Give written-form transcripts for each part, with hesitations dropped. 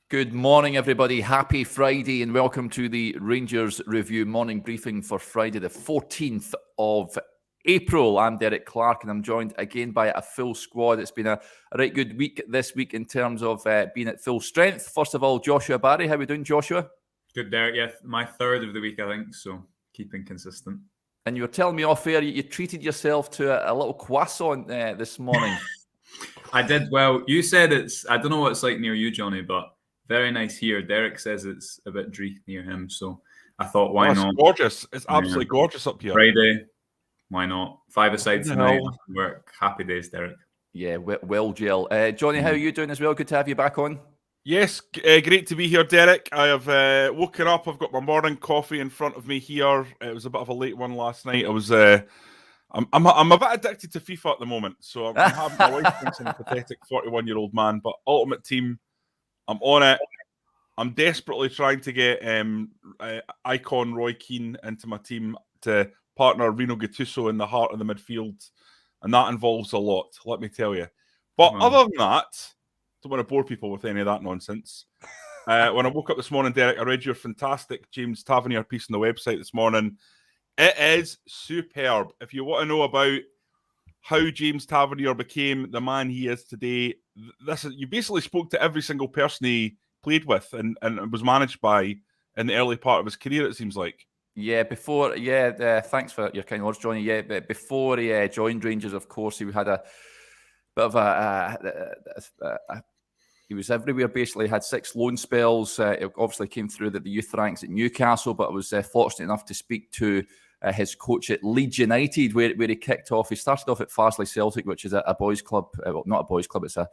Good morning, everybody. Happy Friday and welcome to the Rangers Review morning briefing for Friday, the 14th of April. I'm Derek Clark and I'm joined again by a full squad. It's been a right good week this week in terms of being at full strength. First of all, Joshua Barrie. How are we doing, Joshua? Good, Derek. Yeah, my third of the week, I think, so keeping consistent. And you were telling me off air you treated yourself to a little croissant this morning. I did. Well, you said I don't know what it's like near you, Jonny, but very nice here. Derek says it's a bit dreary near him, so I thought, why not? It's gorgeous. It's absolutely gorgeous up here. Friday, why not? 5-a-side tonight, work. Happy days, Derek. Yeah, well, Jill. Jonny, how are you doing as well? Good to have you back on. Yes, great to be here, Derek. I have woken up. I've got my morning coffee in front of me here. It was a bit of a late one last night. I was, I'm a bit addicted to FIFA at the moment, so I'm having my life thinks I'm a pathetic 41-year-old man. But Ultimate Team, I'm on it. I'm desperately trying to get icon Roy Keane into my team to partner Rino Gattuso in the heart of the midfield, and that involves a lot, let me tell you. But other than that, don't want to bore people with any of that nonsense. When I woke up this morning, Derek, I read your fantastic James Tavernier piece on the website this morning. It is superb. If you want to know about how James Tavernier became the man he is today, you basically spoke to every single person he played with and was managed by in the early part of his career, it seems like. Yeah, thanks for your kind words, Jonny. Yeah, but before he joined Rangers, of course, he had a bit of he was everywhere, basically. Had 6 loan spells. It obviously came through the youth ranks at Newcastle, but I was fortunate enough to speak to his coach at Leeds United, where he kicked off. He started off at Farsley Celtic, which is a boys' club. Well, not a boys' club, it's a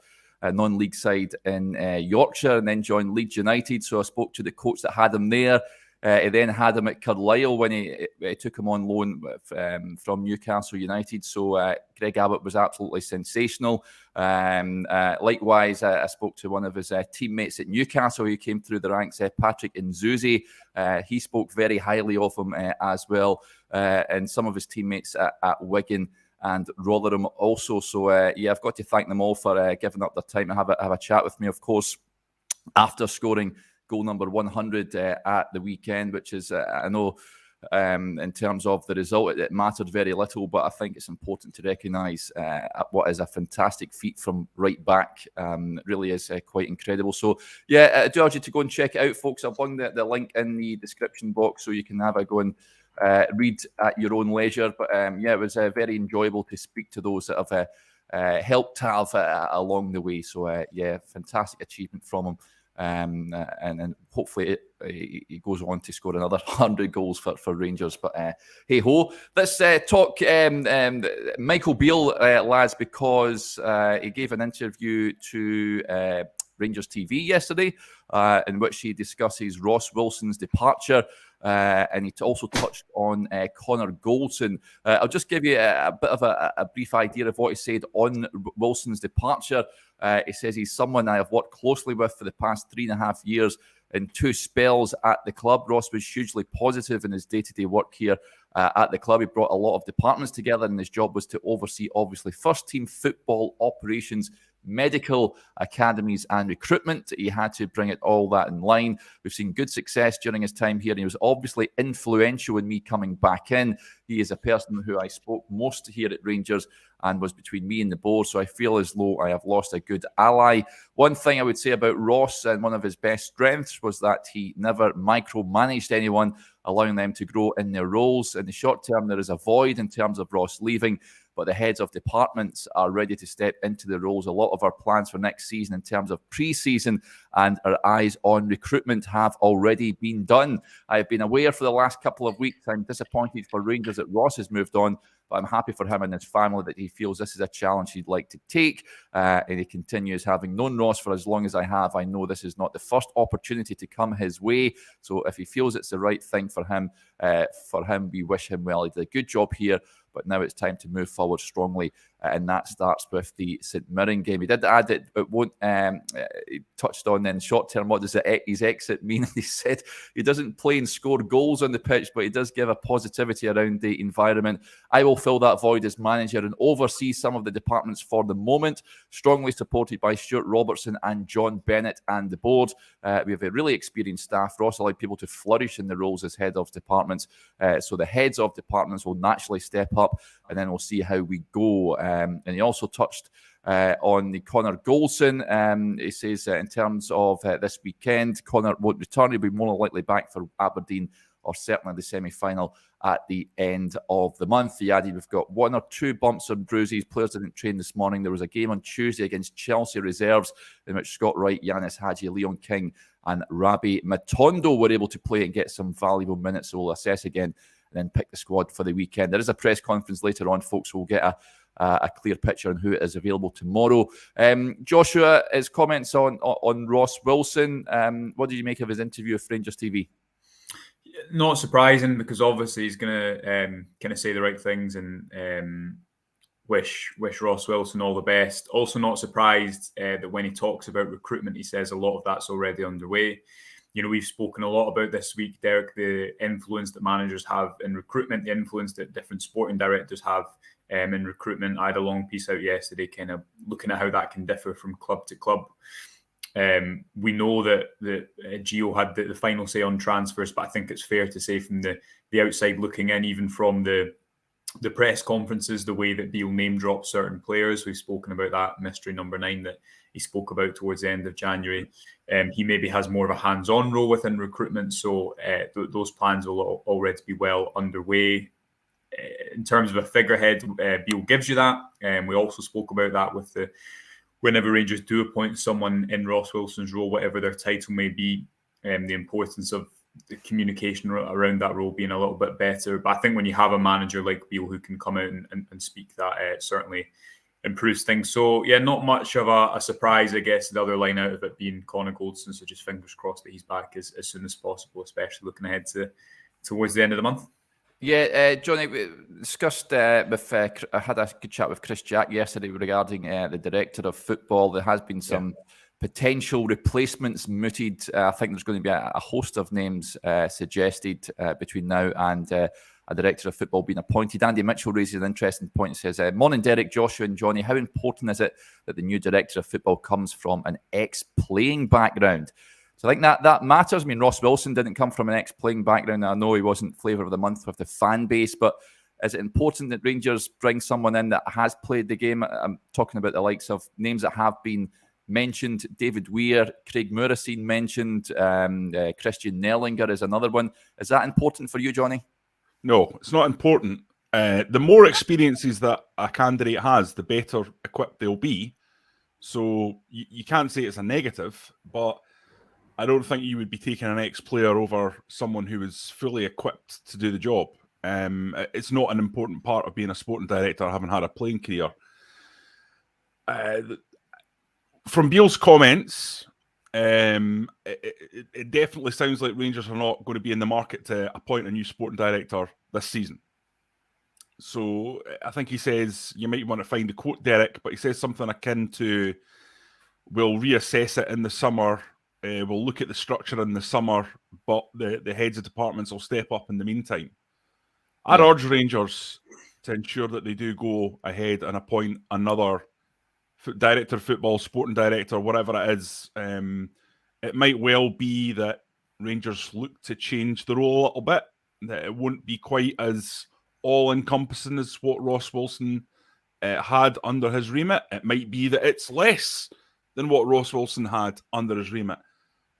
non-league side in Yorkshire, and then joined Leeds United. So I spoke to the coach that had him there. He then had him at Carlisle when he took him on loan from Newcastle United. So Greg Abbott was absolutely sensational. Likewise, I spoke to one of his teammates at Newcastle who came through the ranks, Patrick Nzuzi. He spoke very highly of him as well. And some of his teammates at Wigan and Rotherham also. So, I've got to thank them all for giving up their time to have a chat with me, of course, after scoring goal number 100 at the weekend, which is, I know, in terms of the result, it mattered very little, but I think it's important to recognise what is a fantastic feat from right back. It really is quite incredible. So, I do urge you to go and check it out, folks. I'll bung the link in the description box so you can have a go and read at your own leisure. But, it was very enjoyable to speak to those that have helped Tav along the way. So, fantastic achievement from him. And hopefully he goes on to score another 100 goals for Rangers. But hey ho, let's talk Michael Beale, lads, because he gave an interview to Rangers TV yesterday, in which he discusses Ross Wilson's departure. And he also touched on Connor Goldson. I'll just give you a bit of a brief idea of what he said on Wilson's departure. He says he's someone I have worked closely with for the past 3.5 years in 2 spells at the club. Ross was hugely positive in his day-to-day work here at the club. He brought a lot of departments together, and his job was to oversee, obviously, first-team football operations, medical academies and recruitment. He had to bring all that in line. We've seen good success during his time here, and he was obviously influential in me coming back in. He is a person who I spoke most here at Rangers and was between me and the board, so I feel as though I have lost a good ally. One thing I would say about Ross, and one of his best strengths, was that he never micromanaged anyone, allowing them to grow in their roles. In the short term, there is a void in terms of Ross leaving, but the heads of departments are ready to step into the roles. A lot of our plans for next season in terms of pre-season and our eyes on recruitment have already been done. I've been aware for the last couple of weeks. I'm disappointed for Rangers that Ross has moved on, but I'm happy for him and his family that he feels this is a challenge he'd like to take. And he continues, having known Ross for as long as I have, I know this is not the first opportunity to come his way. So if he feels it's the right thing for him, we wish him well. He did a good job here, but now it's time to move forward strongly, and that starts with the St Mirren game. He did add that it won't, he touched on then short term, what does his exit mean? He said he doesn't play and score goals on the pitch, but he does give a positivity around the environment. I will fill that void as manager and oversee some of the departments for the moment, strongly supported by Stuart Robertson and John Bennett and the board. We have a really experienced staff. Ross allowed people to flourish in the roles as head of departments. So the heads of departments will naturally step up, and then we'll see how we go. And he also touched on the Connor Goldson. He says in terms of this weekend, Connor won't return. He'll be more likely back for Aberdeen or certainly the semi-final at the end of the month. He added, we've got 1 or 2 bumps and bruises. Players didn't train this morning. There was a game on Tuesday against Chelsea reserves in which Scott Wright, Yanis Hadji, Leon King and Rabi Matondo were able to play and get some valuable minutes. So we'll assess again and then pick the squad for the weekend. There is a press conference later on, folks, so we'll get a clear picture on who is available tomorrow. Joshua, his comments on Ross Wilson. What did you make of his interview with Rangers TV? Not surprising, because obviously he's going to kind of say the right things and wish Ross Wilson all the best. Also not surprised that when he talks about recruitment, he says a lot of that's already underway. You know, we've spoken a lot about this week, Derek, the influence that managers have in recruitment, the influence that different sporting directors have in recruitment. I had a long piece out yesterday kind of looking at how that can differ from club to club. We know that Gio had the final say on transfers, but I think it's fair to say from the outside looking in, even from the press conferences, the way that Beale name dropped certain players. We've spoken about that mystery number 9 that he spoke about towards the end of January. He maybe has more of a hands-on role within recruitment, so those plans will already be well underway. In terms of a figurehead, Beale gives you that. We also spoke about that with whenever Rangers do appoint someone in Ross Wilson's role, whatever their title may be, the importance of the communication around that role being a little bit better. But I think when you have a manager like Beale who can come out and speak that, it certainly improves things. So, yeah, not much of a surprise, I guess, the other line out of it being Connor Goldson. So just fingers crossed that he's back as soon as possible, especially looking ahead towards the end of the month. Yeah, Jonny, we discussed I had a good chat with Chris Jack yesterday regarding the director of football. There has been some potential replacements mooted. I think there's going to be a host of names suggested between now and a director of football being appointed. Andy Mitchell raises an interesting point and says, morning, Derek, Joshua and Jonny. How important is it that the new director of football comes from an ex-playing background? So I think that matters. I mean, Ross Wilson didn't come from an ex-playing background. I know he wasn't flavour of the month with the fan base, but is it important that Rangers bring someone in that has played the game? I'm talking about the likes of names that have been mentioned. David Weir, Craig Murasine mentioned, Christian Nellinger is another one. Is that important for you, Jonny? No, it's not important. The more experiences that a candidate has, the better equipped they'll be. So you can't say it's a negative, but I don't think you would be taking an ex-player over someone who is fully equipped to do the job. It's not an important part of being a sporting director, having had a playing career. From Beale's comments, it definitely sounds like Rangers are not going to be in the market to appoint a new sporting director this season. So I think he says, you might want to find the quote, Derek, but he says something akin to, we'll reassess it in the summer. We'll look at the structure in the summer, but the heads of departments will step up in the meantime. I'd urge Rangers to ensure that they do go ahead and appoint another director of football, sporting director, whatever it is. It might well be that Rangers look to change the role a little bit, that it won't be quite as all-encompassing as what Ross Wilson had under his remit. It might be that it's less than what Ross Wilson had under his remit.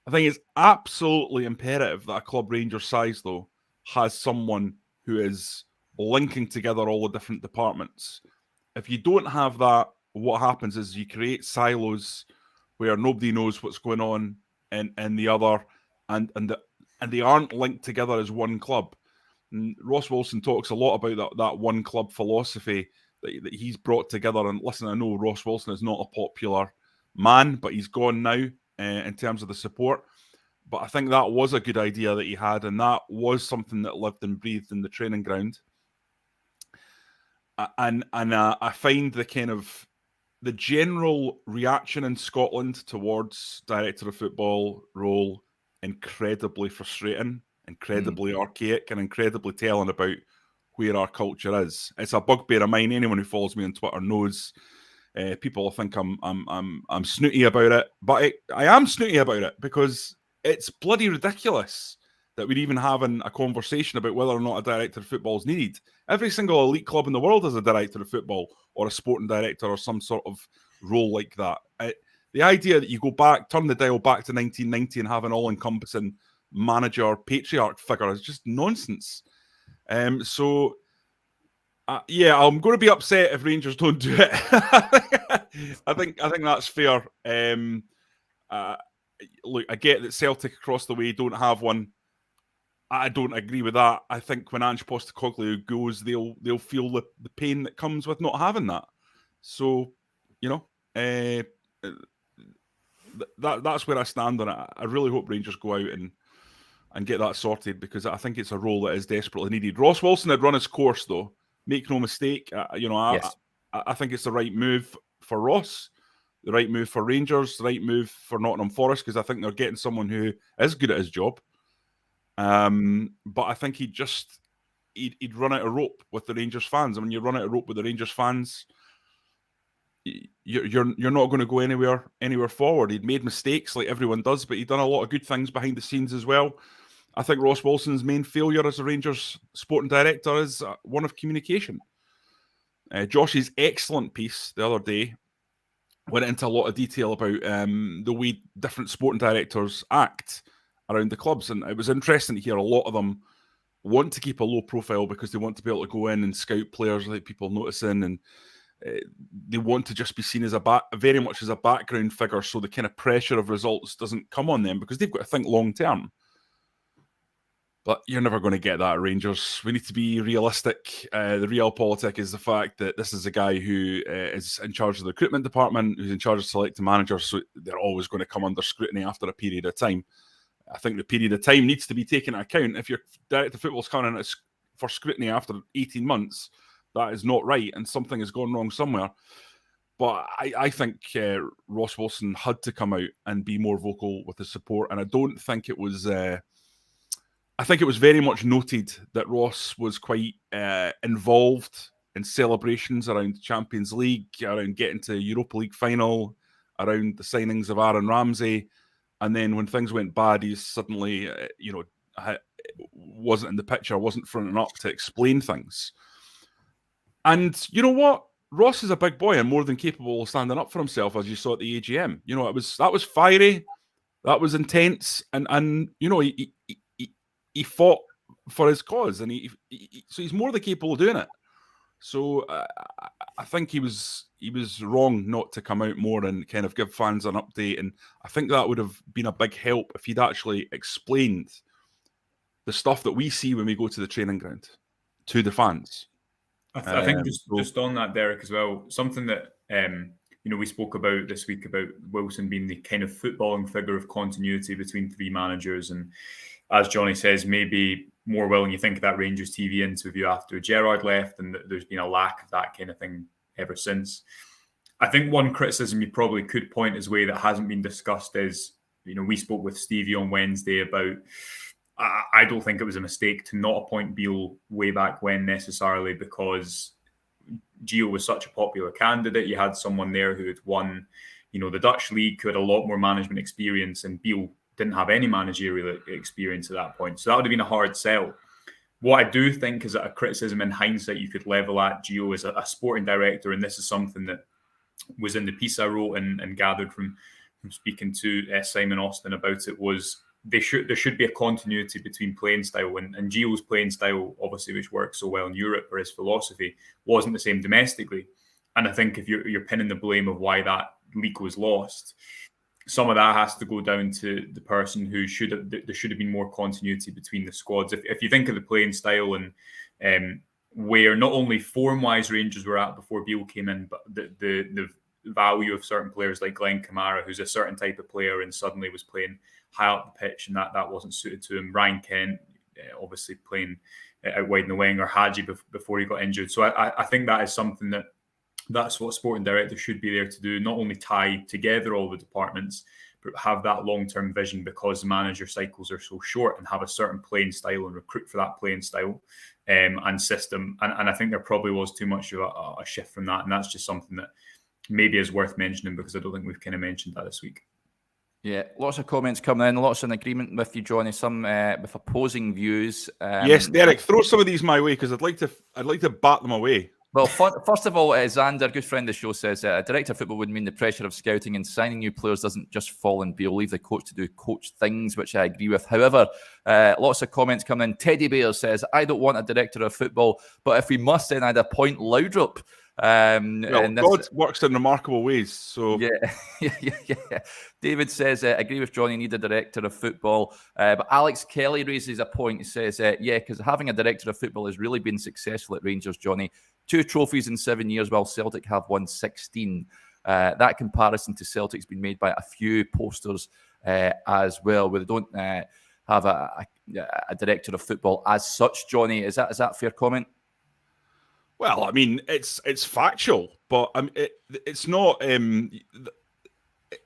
I think it's absolutely imperative that a club Rangers size, though, has someone who is linking together all the different departments. If you don't have that, what happens is you create silos where nobody knows what's going on in the other, and they aren't linked together as one club. And Ross Wilson talks a lot about that one club philosophy that he's brought together. And listen, I know Ross Wilson is not a popular man, but he's gone now in terms of the support. But I think that was a good idea that he had, and that was something that lived and breathed in the training ground. I find the general reaction in Scotland towards director of football role incredibly frustrating, incredibly archaic, and incredibly telling about where our culture is. It's a bugbear of mine. Anyone who follows me on Twitter knows. People think I'm snooty about it, but I am snooty about it because it's bloody ridiculous that we're even having a conversation about whether or not a director of football is needed. Every single elite club in the world has a director of football or a sporting director or some sort of role like that. The idea that you go back, turn the dial back to 1990 and have an all-encompassing manager patriarch figure is just nonsense. So I'm going to be upset if Rangers don't do it. I think that's fair. Look, I get that Celtic across the way don't have one. I don't agree with that. I think when Ange Postecoglou goes, they'll feel the pain that comes with not having that. So, that's where I stand on it. I really hope Rangers go out and get that sorted because I think it's a role that is desperately needed. Ross Wilson had run his course, though. Make no mistake. Yes. I think it's the right move for Ross, the right move for Rangers, the right move for Nottingham Forest because I think they're getting someone who is good at his job. But I think he'd run out of rope with the Rangers fans. And when you run out of rope with the Rangers fans, you're not going to go anywhere forward. He'd made mistakes like everyone does, but he'd done a lot of good things behind the scenes as well. I think Ross Wilson's main failure as a Rangers sporting director is one of communication. Josh's excellent piece the other day went into a lot of detail about the way different sporting directors act around the clubs. And it was interesting to hear a lot of them want to keep a low profile because they want to be able to go in and scout players without people noticing. And they want to just be seen as very much as a background figure so the kind of pressure of results doesn't come on them because they've got to think long term. But you're never going to get that at Rangers. We need to be realistic. The realpolitik is the fact that this is a guy who is in charge of the recruitment department, who's in charge of selecting managers, so they're always going to come under scrutiny after a period of time. I think the period of time needs to be taken into account. If your director of football's coming in for scrutiny after 18 months, that is not right, and something has gone wrong somewhere. But I think Ross Wilson had to come out and be more vocal with his support, and I don't think it was... I think it was very much noted that Ross was quite involved in celebrations around Champions League, around getting to Europa League final, around the signings of Aaron Ramsey. And then when things went bad, he suddenly, wasn't in the picture, wasn't fronting up to explain things. And you know what? Ross is a big boy and more than capable of standing up for himself, as you saw at the AGM. That was fiery, that was intense, and he fought for his cause, and so he's more than capable of doing it. So I think he was wrong not to come out more and kind of give fans an update, and I think that would have been a big help if he'd actually explained the stuff that we see when we go to the training ground to the fans. I think just on that, Derek, as well, something that we spoke about this week about Wilson being the kind of footballing figure of continuity between three managers, and as Jonny says, maybe more willing. You think of that Rangers TV interview after Gerrard left, and there's been a lack of that kind of thing ever since. I think one criticism you probably could point his way that hasn't been discussed is, we spoke with Stevie on Wednesday about, I don't think it was a mistake to not appoint Beale way back when necessarily, because Gio was such a popular candidate. You had someone there who had won, the Dutch league, who had a lot more management experience, and Beale didn't have any managerial experience at that point. So that would have been a hard sell. What I do think is that a criticism in hindsight you could level at Gio as a sporting director, and this is something that was in the piece I wrote and gathered from speaking to Simon Austin about it, was there should be a continuity between playing style, and Gio's playing style, obviously, which works so well in Europe, or his philosophy, wasn't the same domestically. And I think if you're pinning the blame of why that league was lost, some of that has to go down to the person who there should have been more continuity between the squads. If you think of the playing style and where not only form-wise Rangers were at before Beale came in, but the value of certain players like Glenn Kamara, who's a certain type of player and suddenly was playing high up the pitch, and that wasn't suited to him. Ryan Kent, obviously playing out wide in the wing, or Hadji before he got injured. So I think that is something that's what sporting director should be there to do, not only tie together all the departments, but have that long-term vision, because the manager cycles are so short, and have a certain playing style and recruit for that playing style and system. And I think there probably was too much of a shift from that. And that's just something that maybe is worth mentioning, because I don't think we've kind of mentioned that this week. Yeah, lots of comments coming in, lots in agreement with you, Jonny, some with opposing views. Yes, Derek, throw some of these my way, because I'd like to bat them away. Well, first of all, Xander, good friend of the show, says a director of football would mean the pressure of scouting and signing new players doesn't just fall on Beale, leave the coach to do coach things, which I agree with. However, lots of comments coming in. Teddy Bear says, I don't want a director of football, but if we must, then I'd appoint Laudrup. God works in remarkable ways. So yeah. David says, agree with Jonny, need a director of football. But Alex Kelly raises a point. He says, because having a director of football has really been successful at Rangers, Jonny. 2 trophies in 7 years, while Celtic have won 16. That comparison to Celtic's been made by a few posters as well, where they don't have a director of football as such, Jonny. Is that a fair comment? Well, I mean, it's factual, but it's not.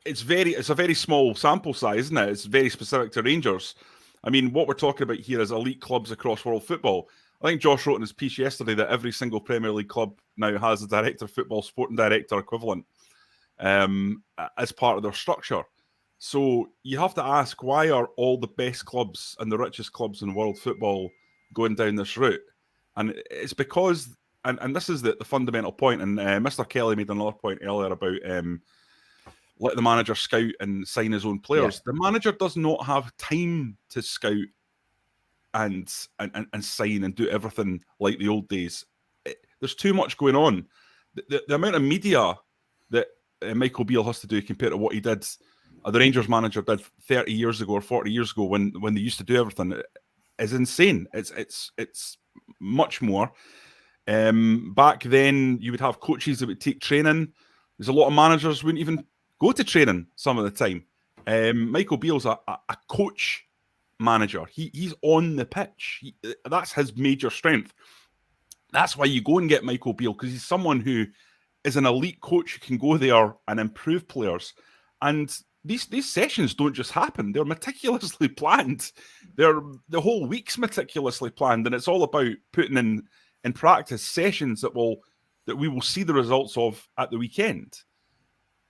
It's a very small sample size, isn't it? It's very specific to Rangers. I mean, what we're talking about here is elite clubs across world football. I think Josh wrote in his piece yesterday that every single Premier League club now has a director of football, sporting director equivalent, as part of their structure. So you have to ask, why are all the best clubs and the richest clubs in world football going down this route? And it's because, and this is the fundamental point, and Mr. Kelly made another point earlier about let the manager scout and sign his own players. Yeah. The manager does not have time to scout and sign and do everything like the old days. There's too much going on. The amount of media that Michael Beale has to do compared to what he did, the Rangers manager did 30 years ago or 40 years ago when they used to do everything, is insane. It's much more. Back then, you would have coaches that would take training. There's a lot of managers wouldn't even go to training some of the time. Michael Beale's a coach manager. He's on the pitch. That's his major strength. That's why you go and get Michael Beale, because he's someone who is an elite coach who can go there and improve players. And these sessions don't just happen. They're meticulously planned. The whole week's meticulously planned, and it's all about putting in practice sessions that we will see the results of at the weekend.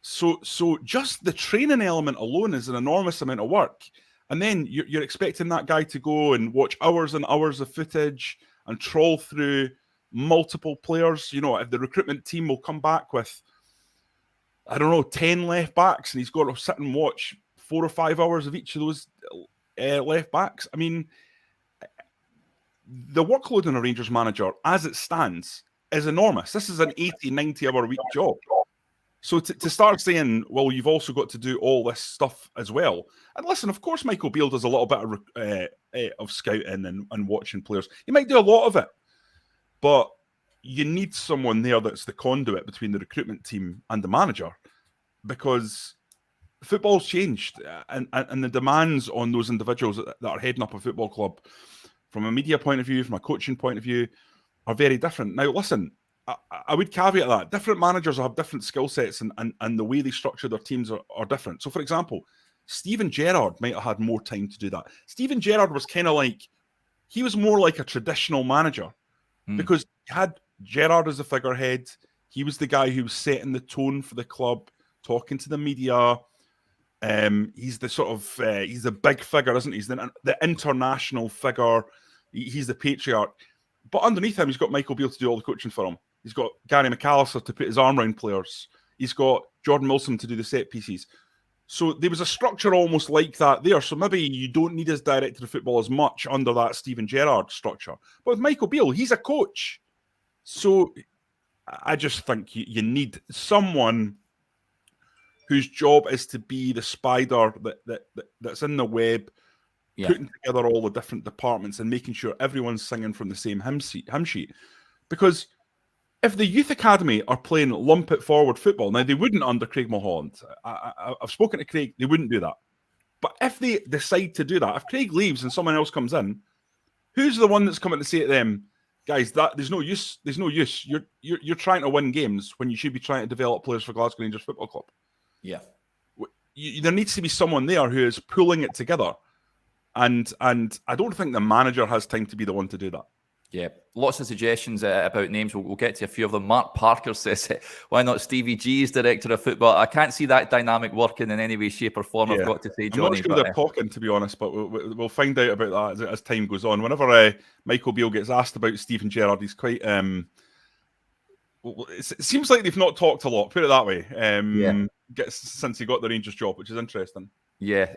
So just the training element alone is an enormous amount of work. And then you're expecting that guy to go and watch hours and hours of footage and trawl through multiple players. You know, if the recruitment team will come back with, 10 left backs, and he's got to sit and watch 4 or 5 hours of each of those left backs. I mean, the workload on a Rangers manager, as it stands, is enormous. This is an 80, 90-hour week job. So to start saying, well, you've also got to do all this stuff as well. And listen, of course, Michael Beale does a little bit of scouting and watching players. He might do a lot of it, but you need someone there that's the conduit between the recruitment team and the manager, because football's changed, and the demands on those individuals that are heading up a football club, from a media point of view, from a coaching point of view, are very different. Now, listen, I would caveat that. Different managers have different skill sets, and the way they structure their teams are different. So, for example, Steven Gerrard might have had more time to do that. Steven Gerrard was kind of like, he was more like a traditional manager, because you had Gerrard as a figurehead. He was the guy who was setting the tone for the club, talking to the media. He's the sort of, he's the big figure, isn't he? He's the international figure. He's the patriarch. But underneath him, he's got Michael Beale to do all the coaching for him. He's got Gary McAllister to put his arm around players. He's got Jordan Wilson to do the set pieces. So there was a structure almost like that there. So maybe you don't need his director of football as much under that Steven Gerrard structure. But with Michael Beale, he's a coach. So I just think you need someone whose job is to be the spider that's in the web, putting together all the different departments and making sure everyone's singing from the same hymn sheet. Because if the youth academy are playing lump-it forward football, now they wouldn't under Craig Mulholland. I've spoken to Craig, they wouldn't do that. But if they decide to do that, if Craig leaves and someone else comes in, Who's the one that's coming to say to them, guys, that there's no use. There's no use. You're trying to win games when you should be trying to develop players for Glasgow Rangers Football Club. Yeah. There needs to be someone there who is pulling it together. And I don't think the manager has time to be the one to do that. Yeah, lots of suggestions about names. We'll get to a few of them. Mark Parker says, why not Stevie G as director of football? I can't see that dynamic working in any way, shape or form, I've got to say, Jonny. I'm not sure they're talking, to be honest, but we'll find out about that as time goes on. Whenever Michael Beale gets asked about Stephen Gerrard, he's quite... it seems like they've not talked a lot, put it that way, since he got the Rangers job, which is interesting. Yeah,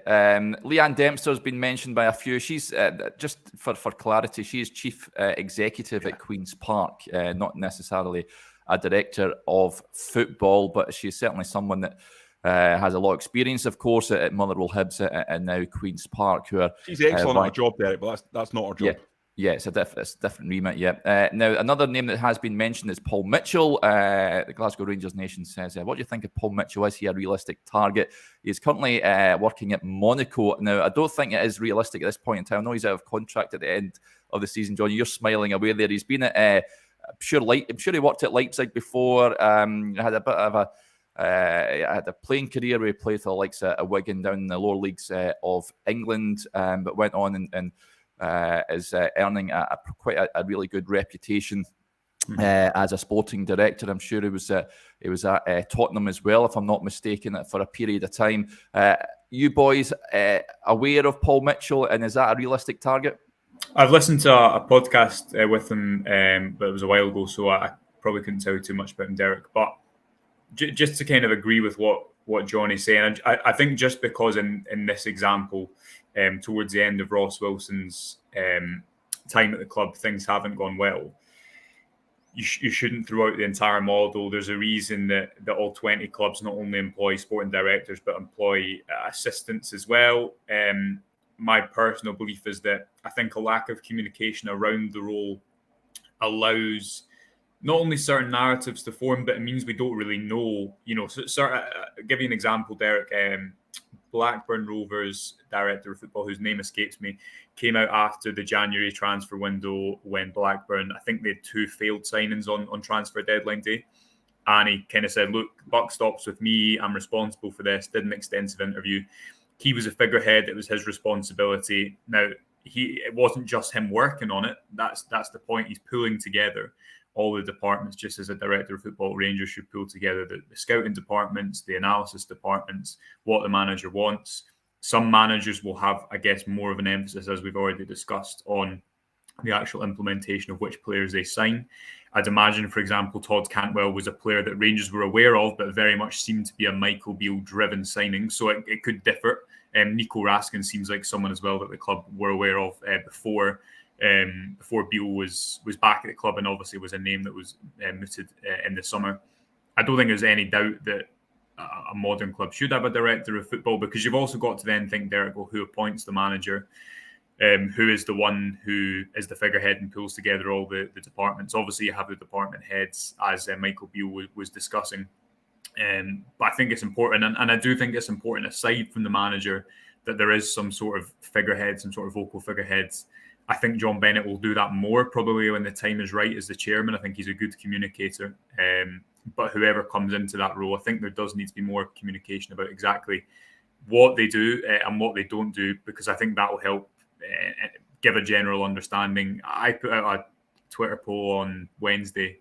Leanne Dempster's been mentioned by a few. She's just for clarity, she is chief executive at Queen's Park, not necessarily a director of football, but she's certainly someone that has a lot of experience, of course, at Motherwell Hibs and now Queen's Park. She's excellent at her job, Derek, but that's not her job. Yeah, it's a different remit, yeah. Now, another name that has been mentioned is Paul Mitchell. The Glasgow Rangers Nation says, what do you think of Paul Mitchell? Is he a realistic target? He's currently working at Monaco. Now, I don't think it is realistic at this point in time. I know he's out of contract at the end of the season, John. You're smiling away there. He's been at, I'm sure he worked at Leipzig before. Had a bit of had a playing career where he played for the likes of Wigan down in the lower leagues of England, but went on and is earning quite a really good reputation as a sporting director. I'm sure he was at Tottenham as well, if I'm not mistaken, for a period of time. You boys aware of Paul Mitchell, and is that a realistic target? I've listened to a podcast with him, but it was a while ago, so I probably couldn't tell you too much about him, Derek. But just to kind of agree with what Jonny's saying, I think just because in this example, towards the end of Ross Wilson's time at the club, things haven't gone well. You shouldn't throw out the entire model. There's a reason that all 20 clubs not only employ sporting directors, but employ assistants as well. My personal belief is that I think a lack of communication around the role allows not only certain narratives to form, but it means we don't really know. Give you an example, Derek. Blackburn Rovers director of football, whose name escapes me, came out after the January transfer window when Blackburn, I think they had 2 failed signings on transfer deadline day. And he kind of said, look, buck stops with me. I'm responsible for this. Did an extensive interview. He was a figurehead. It was his responsibility. Now, it wasn't just him working on it. That's the point. He's pulling together all the departments, just as a director of football. Rangers should pull together the scouting departments, the analysis departments, what the manager wants. Some managers will have, I guess, more of an emphasis, as we've already discussed, on the actual implementation of which players they sign. I'd imagine, for example, Todd Cantwell was a player that Rangers were aware of, but very much seemed to be a Michael Beale-driven signing, so it could differ. Nico Raskin seems like someone as well that the club were aware of before Beale was back at the club, and obviously was a name that was mooted in the summer. I don't think there's any doubt that a modern club should have a director of football, because you've also got to then think, Derek, well, who appoints the manager? Who is the one who is the figurehead and pulls together all the departments? Obviously, you have the department heads, as Michael Beale was discussing. But I think it's important, and I do think it's important, aside from the manager, that there is some sort of figurehead, some sort of vocal figureheads. I think John Bennett will do that more probably when the time is right as the chairman. I think he's a good communicator. But whoever comes into that role, I think there does need to be more communication about exactly what they do and what they don't do, because I think that will help give a general understanding. I put out a Twitter poll on Wednesday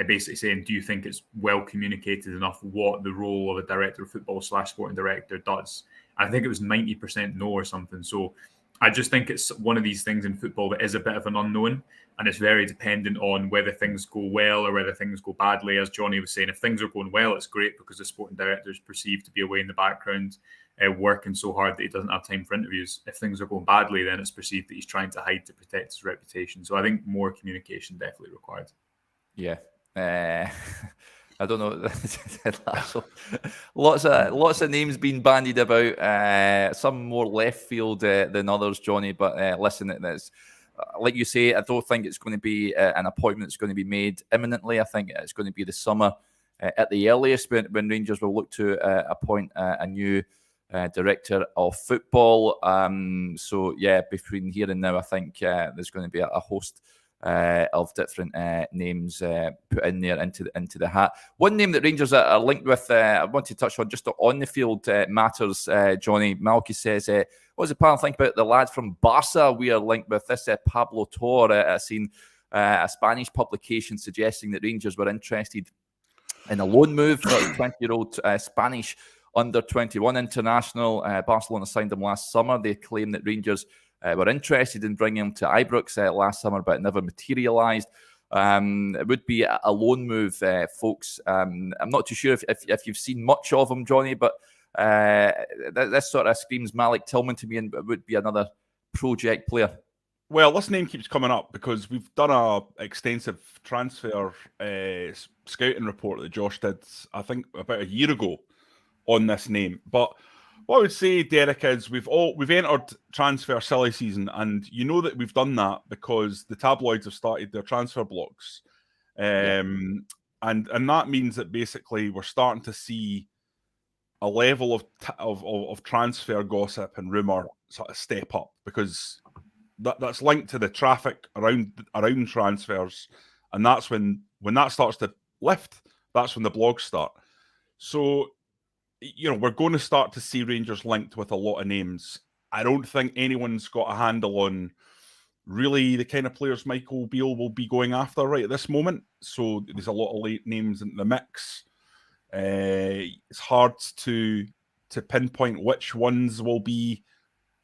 basically saying, do you think it's well communicated enough what the role of a director of football / sporting director does? I think it was 90% no or something. So I just think it's one of these things in football that is a bit of an unknown, and it's very dependent on whether things go well or whether things go badly. As Jonny was saying, if things are going well, it's great because the sporting director is perceived to be away in the background, working so hard that he doesn't have time for interviews. If things are going badly, then it's perceived that he's trying to hide to protect his reputation. So I think more communication definitely required. Yeah. I don't know. lots of names being bandied about. Some more left field than others, Jonny. But listen, that's like you say. I don't think it's going to be an appointment that's going to be made imminently. I think it's going to be the summer at the earliest when Rangers will look to appoint a new Director of Football. So yeah, between here and now, I think there's going to be a host of different names put in there into the hat. One name that Rangers are linked with, I want to touch on just on the field matters. Jonny Malky says, what does the panel think about the lad from Barca we are linked with? This Pablo Torre. I've seen a Spanish publication suggesting that Rangers were interested in a loan move for the 20-year-old Spanish under-21 international. Barcelona signed him last summer. They claim that Rangers were interested in bringing him to Ibrox last summer, but it never materialised. It would be a loan move, folks. I'm not too sure if you've seen much of him, Jonny, but this sort of screams Malik Tillman to me, and it would be another project player. Well, this name keeps coming up because we've done a extensive transfer scouting report that Josh did, I think, about a year ago on this name. But what I would say, Derek, is we've entered transfer silly season, and you know that we've done that because the tabloids have started their transfer blocks, and that means that basically we're starting to see a level of transfer gossip and rumor sort of step up, because that's linked to the traffic around transfers, and that's when that starts to lift. That's when the blogs start. So, you know, we're going to start to see Rangers linked with a lot of names. I don't think anyone's got a handle on really the kind of players Michael Beale will be going after right at this moment. So there's a lot of late names in the mix. It's hard to pinpoint which ones will be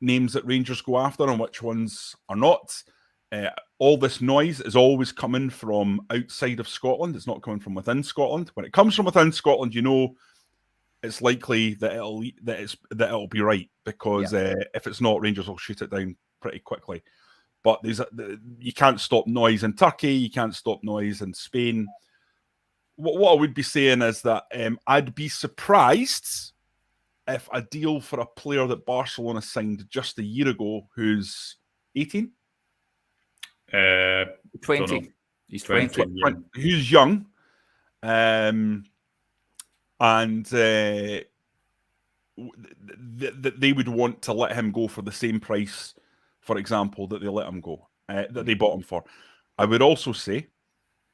names that Rangers go after and which ones are not. All this noise is always coming from outside of Scotland. It's not coming from within Scotland. When it comes from within Scotland, you know it's likely that it'll be right, because if it's not, Rangers will shoot it down pretty quickly. But you can't stop noise in Turkey. You can't stop noise in Spain. What I would be saying is that I'd be surprised if a deal for a player that Barcelona signed just a year ago, who's 18? 20. He's 20. Who's young. And they would want to let him go for the same price, for example, that they let him go, that they bought him for. I would also say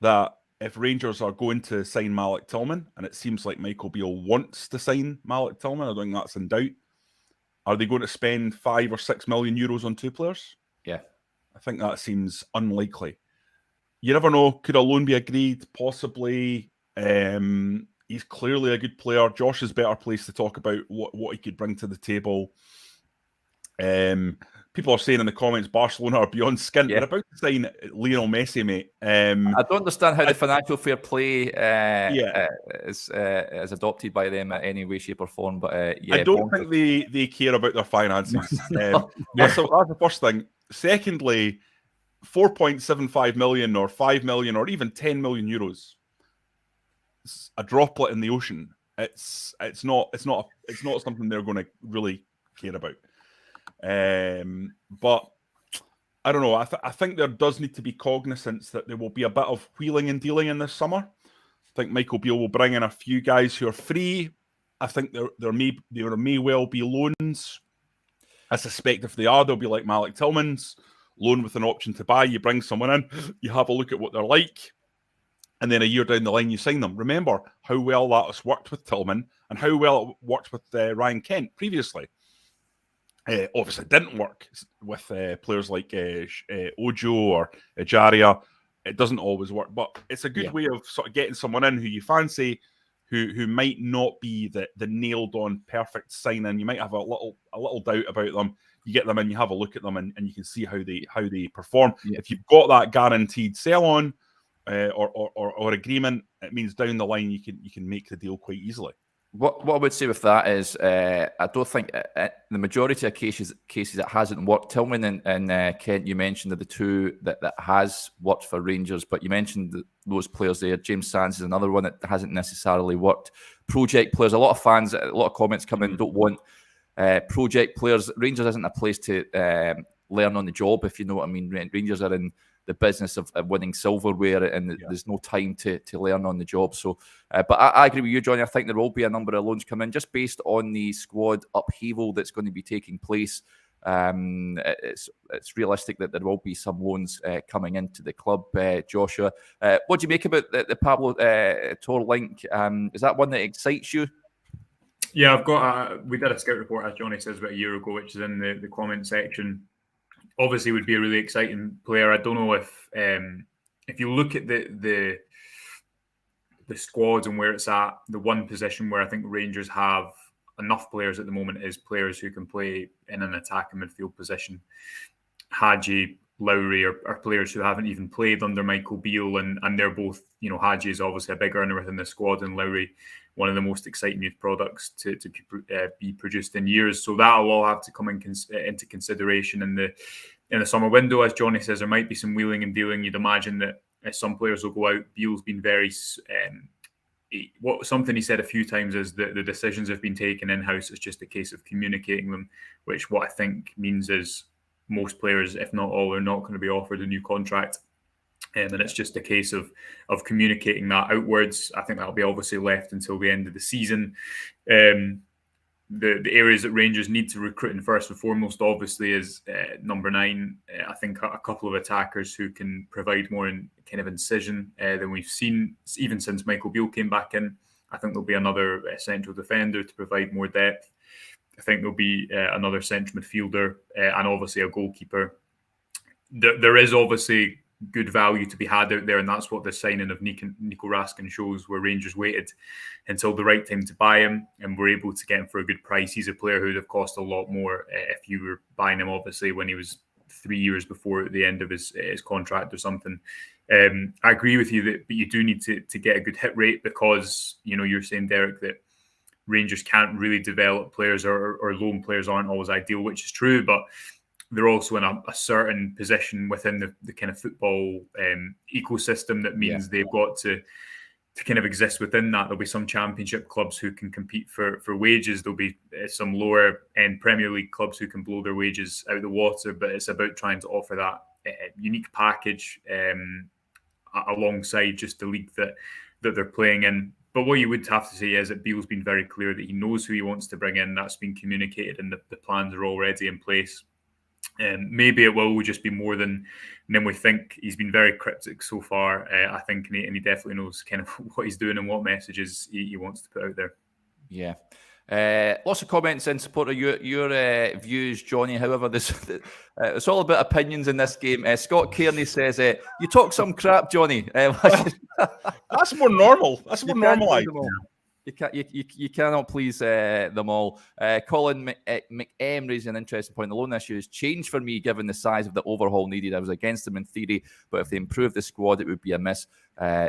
that if Rangers are going to sign Malik Tillman, and it seems like Michael Beale wants to sign Malik Tillman, I don't think that's in doubt, are they going to spend 5 or 6 million euros on two players? Yeah. I think that seems unlikely. You never know. Could a loan be agreed? Possibly. He's clearly a good player. Josh is better placed to talk about what he could bring to the table. People are saying in the comments, Barcelona are beyond skint. They're about to sign Lionel Messi, mate. I don't understand how the financial fair play is adopted by them in any way, shape, or form. But I don't think they care about their finances. That's the first thing. Secondly, 4.75 million or 5 million or even 10 million euros. It's a droplet in the ocean. It's not something they're going to really care about. But I don't know. I think there does need to be cognizance that there will be a bit of wheeling and dealing in this summer. I think Michael Beale will bring in a few guys who are free. I think there may well be loans. I suspect if they are, they'll be like Malik Tillman's loan with an option to buy. You bring someone in, you have a look at what they're like, and then a year down the line, you sign them. Remember how well that has worked with Tillman and how well it worked with Ryan Kent previously. Obviously, it didn't work with players like Ojo or Ejaria. It doesn't always work, but it's a good way of sort of getting someone in who you fancy, who might not be the nailed-on perfect sign-in. You might have a little doubt about them. You get them in, you have a look at them, and you can see how they perform. Yeah. If you've got that guaranteed sell-on or agreement, it means down the line you can make the deal quite easily. What I would say with that is, I don't think the majority of cases it hasn't worked. Tillman and Kent, you mentioned, are the two that has worked for Rangers, but you mentioned those players there. James Sands is another one that hasn't necessarily worked. Project players, a lot of fans, a lot of comments come in, don't want project players. Rangers isn't a place to learn on the job, if you know what I mean. Rangers are in the business of winning silverware, and there's no time to learn on the job. So, but I agree with you, Jonny. I think there will be a number of loans come in just based on the squad upheaval that's going to be taking place. It's realistic that there will be some loans coming into the club. Joshua, what do you make about the Pablo Torre link? Is that one that excites you? Yeah, we did a scout report, as Jonny says, about a year ago, which is in the comment section. Obviously, would be a really exciting player. I don't know if you look at the squads and where it's at, the one position where I think Rangers have enough players at the moment is players who can play in an attacking midfield position. Hagi, Lowry are players who haven't even played under Michael Beale, and they're both, Hagi is obviously a big earner within the squad, and Lowry, one of the most exciting youth products to be produced in years. So that'll all have to come into consideration in the summer window. As Jonny says, there might be some wheeling and dealing. You'd imagine that some players will go out. Beale's been very something he said a few times is that the decisions have been taken in-house. It's just a case of communicating them, which what I think means is most players, if not all, are not going to be offered a new contract. And it's just a case of communicating that outwards. I think that'll be obviously left until the end of the season. The areas that Rangers need to recruit in first and foremost, obviously, is number 9. I think a couple of attackers who can provide more in kind of incision than we've seen even since Michael Beale came back in. I think there'll be another central defender to provide more depth. I think there'll be another central midfielder and obviously a goalkeeper. There is obviously good value to be had out there, and that's what the signing of Nico Raskin shows, where Rangers waited until the right time to buy him and were able to get him for a good price. He's a player who would have cost a lot more if you were buying him, obviously, when he was 3 years before the end of his contract or something. I agree with you but you do need to get a good hit rate, because you're saying, Derek, that Rangers can't really develop players, or loan players aren't always ideal, which is true, but they're also in a certain position within the kind of football ecosystem that means they've got to kind of exist within that. There'll be some championship clubs who can compete for wages. There'll be some lower end Premier League clubs who can blow their wages out of the water, but it's about trying to offer that unique package alongside just the league that they're playing in. But what you would have to say is that Beale's been very clear that he knows who he wants to bring in. That's been communicated, and the plans are already in place. Maybe it will just be more than we think. He's been very cryptic so far, I think, and he definitely knows kind of what he's doing and what messages he wants to put out there. Yeah. Lots of comments in support of your views, Jonny. However, it's all about opinions in this game. Scott Kearney says, you talk some crap, Jonny. That's more normal. That's more normalised. You cannot please them all. Colin McM raising an interesting point. The loan issue has changed for me given the size of the overhaul needed. I was against them in theory, but if they improve the squad, it would be amiss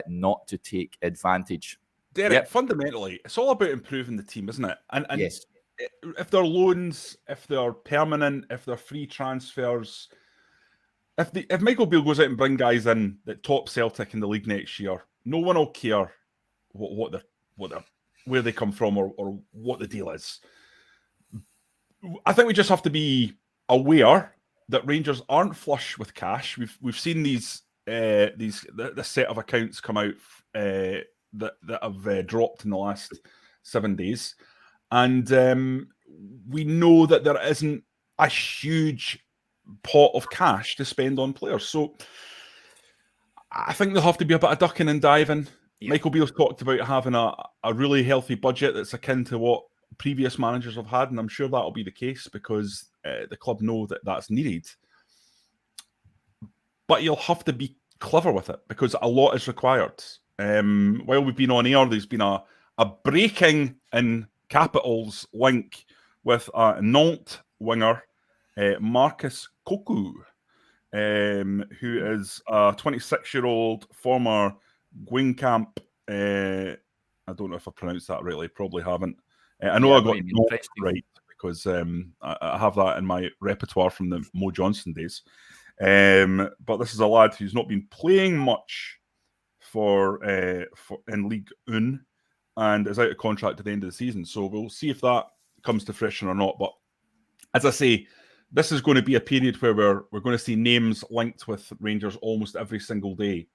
not to take advantage. Derek, fundamentally, it's all about improving the team, isn't it? And yes. If they're loans, if they're permanent, if they're free transfers, if Michael Beale goes out and bring guys in that top Celtic in the league next year, no one will care where they come from or what the deal is. I think we just have to be aware that Rangers aren't flush with cash. We've seen this set of accounts come out that have dropped in the last 7 days, and we know that there isn't a huge pot of cash to spend on players. So I think there'll have to be a bit of ducking and diving. Yeah. Michael Beale's talked about having a really healthy budget that's akin to what previous managers have had, and I'm sure that'll be the case because the club know that that's needed. But you'll have to be clever with it because a lot is required. While we've been on air, there's been a breaking in capitals link with a Nantes winger, Marcus Cocu, who is a 26-year-old former Guingamp. I don't know if I pronounced that rightly. Probably haven't. I know I got it right because I have that in my repertoire from the Mo Johnson days. But this is a lad who's not been playing much for in Ligue 1 and is out of contract at the end of the season. So we'll see if that comes to fruition or not. But as I say, this is going to be a period where we're going to see names linked with Rangers almost every single day.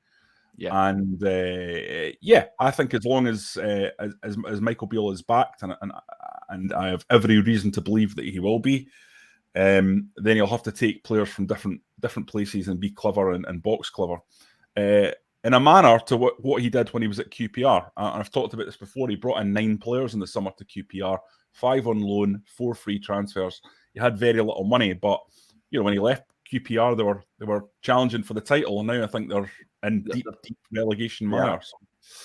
Yeah. And I think as long as Michael Beale is backed, and I have every reason to believe that he will be, then he'll have to take players from different places and be clever and box clever, in a manner to what he did when he was at QPR. And I've talked about this before. He brought in 9 players in the summer to QPR, 5 on loan, 4 free transfers. He had very little money, but when he left QPR, they were challenging for the title, and now I think they're in deep relegation mire.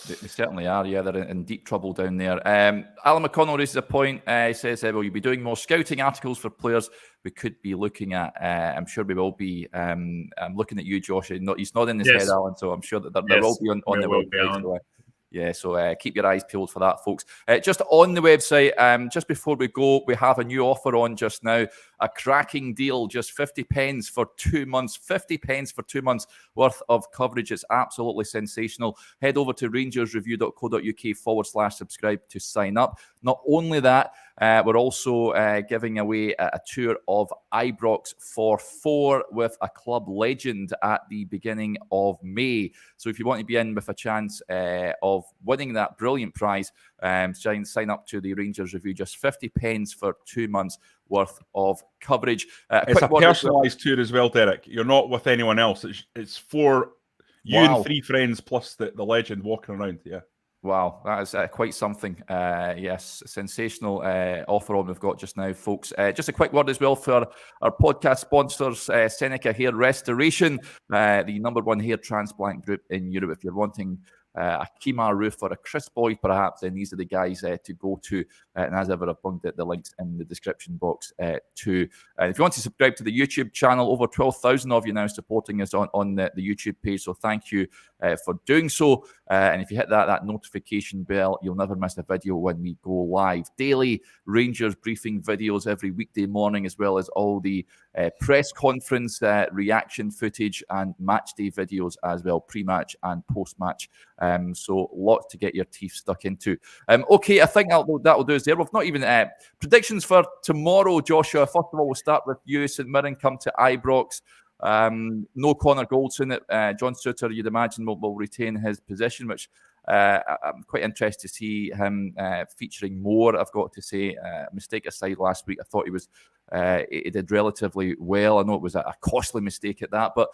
They certainly are. Yeah, they're in deep trouble down there. Alan McConnell raises a point. He says, will you be doing more scouting articles for players we could be looking at? I'm sure we will be. I'm looking at you, Josh. He's nodding his head, Alan, so I'm sure that there will be on the website. So keep your eyes peeled for that, folks. Just on the website, just before we go, we have a new offer on just now. A cracking deal, just 50 pence for 2 months. 50 pence for 2 months worth of coverage. It's absolutely sensational. Head over to rangersreview.co.uk/subscribe to sign up. Not only that, we're also giving away a tour of Ibrox for 4 with a club legend at the beginning of May. So if you want to be in with a chance of winning that brilliant prize, sign up to the Rangers Review. Just 50 pence for 2 months worth of coverage. It's a personalised tour as well, Derek. You're not with anyone else. It's for you and 3 friends plus the legend walking around. Yeah. Wow, that is quite something. Yes, sensational offer on we've got just now, folks. Just a quick word as well for our podcast sponsors, Seneca Hair Restoration, the #1 hair transplant group in Europe. If you're wanting a Kima roof or a Chris Boyd, perhaps, then these are the guys to go to. And as ever, I've bumped the links in the description box too. If you want to subscribe to the YouTube channel, over 12,000 of you now supporting us on the YouTube page. So thank you for doing so. And if you hit that notification bell, you'll never miss a video when we go live. Daily Rangers briefing videos every weekday morning, as well as all the press conference reaction footage and match day videos as well, pre-match and post-match. So lots to get your teeth stuck into. Okay, I think that'll do us there. We've not even predictions for tomorrow, Joshua. First of all, we'll start with you. St Mirren come to Ibrox. No Connor Goldson. John Souttar, you'd imagine, will retain his position, which I'm quite interested to see him featuring more. I've got to say, mistake aside last week, I thought he did relatively well. I know it was a costly mistake at that, but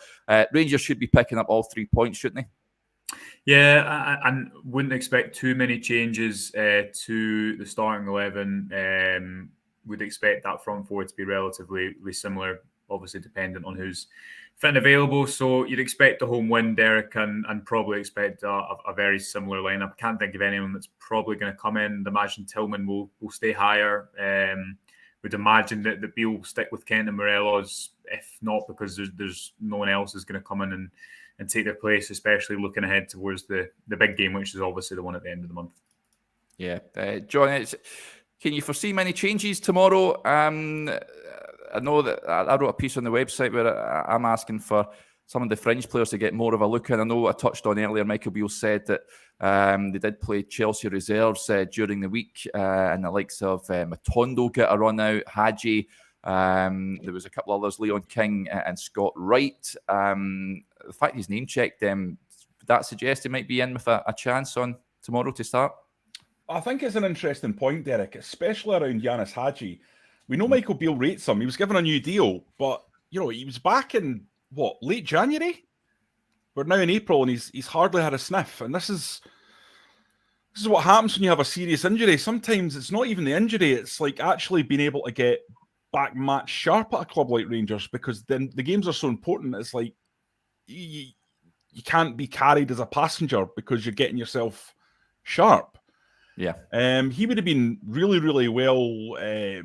Rangers should be picking up all 3 points, shouldn't they? Yeah, I wouldn't expect too many changes to the starting 11. Would expect that front four to be relatively similar, obviously dependent on who's fit and available. So you'd expect a home win, Derek, and probably expect a very similar lineup. Can't think of anyone that's probably going to come in. I'd imagine Tillman will stay higher. Would imagine that Beale will stick with Kent and Morelos, if not because there's no one else is going to come in and take their place, especially looking ahead towards the big game, which is obviously the one at the end of the month. Yeah. John, can you foresee many changes tomorrow? I know that I wrote a piece on the website where I'm asking for some of the fringe players to get more of a look in. I know I touched on earlier, Michael Beale said that they did play Chelsea reserves during the week, and the likes of Matondo get a run out, Hadji. There was a couple others, Leon King and Scott Wright. The fact he's name checked them, that suggests he might be in with a chance on tomorrow to start. I think it's an interesting point, Derek, especially around Yanis Hadji. We know Michael Beale rates him. He was given a new deal, but he was back in late January. We're now in April, and he's hardly had a sniff. And this is what happens when you have a serious injury. Sometimes it's not even the injury; it's like actually being able to get back match sharp at a club like Rangers, because then the games are so important. It's like you can't be carried as a passenger because you're getting yourself sharp. Yeah. He would have been really, really well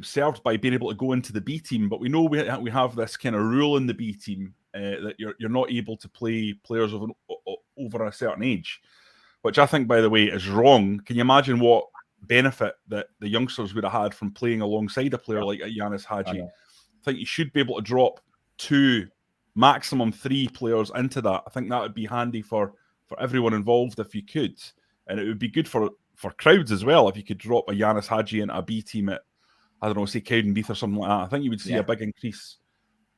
served by being able to go into the B team, but we know we have this kind of rule in the B team that you're not able to play players over a certain age, which I think, by the way, is wrong. Can you imagine what benefit that the youngsters would have had from playing alongside a player like Yanis Hadji? I think you should be able to drop 2, maximum 3 players into that. I think that would be handy for everyone involved if you could, and it would be good for crowds as well if you could drop a Yanis Hadji into a B team at, I don't know, say Cowdenbeath or something like that. I think you would see a big increase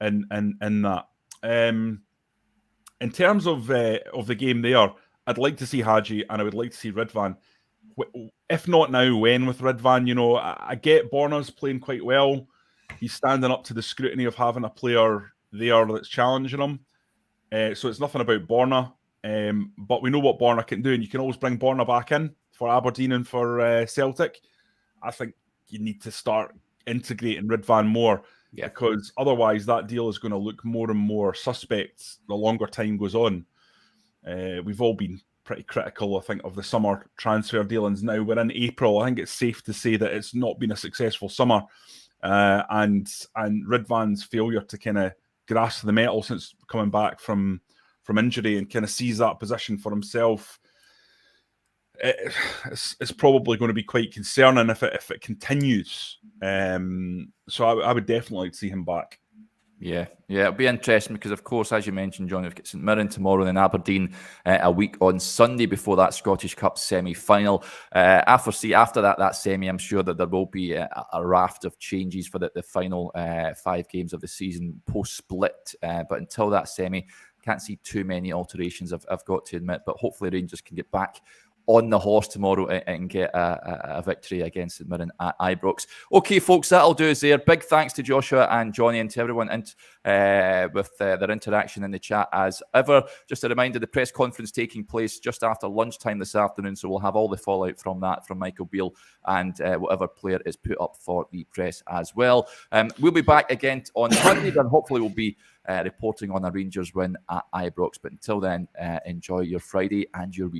in that. In terms of the game there, I'd like to see Hadji and I would like to see Ridvan. If not now, when with Ridvan? You know, I get Borna's playing quite well. He's standing up to the scrutiny of having a player there that's challenging him. So it's nothing about Borna. But we know what Borna can do, and you can always bring Borna back in for Aberdeen and for Celtic. I think you need to start integrating Ridvan more, because otherwise that deal is going to look more and more suspect the longer time goes on. We've all been pretty critical, I think, of the summer transfer dealings. Now we're in April. I think it's safe to say that it's not been a successful summer, and Ridvan's failure to kind of grasp the metal since coming back from injury and kind of seize that position for himself, it's probably going to be quite concerning if it continues. So I would definitely like to see him back. Yeah, it'll be interesting because, of course, as you mentioned, John, we've got St Mirren tomorrow and then Aberdeen a week on Sunday before that Scottish Cup semi-final. I foresee after that semi, I'm sure that there will be a raft of changes for the final 5 games of the season post-split. But until that semi, can't see too many alterations, I've got to admit. But hopefully Rangers can get back on the horse tomorrow and get a victory against St Mirren at Ibrox. Okay, folks, that'll do us there. Big thanks to Joshua and Jonny and to everyone with their interaction in the chat as ever. Just a reminder, the press conference taking place just after lunchtime this afternoon, so we'll have all the fallout from that from Michael Beale and whatever player is put up for the press as well. We'll be back again on Monday, and hopefully we'll be reporting on a Rangers win at Ibrox. But until then, enjoy your Friday and your weekend.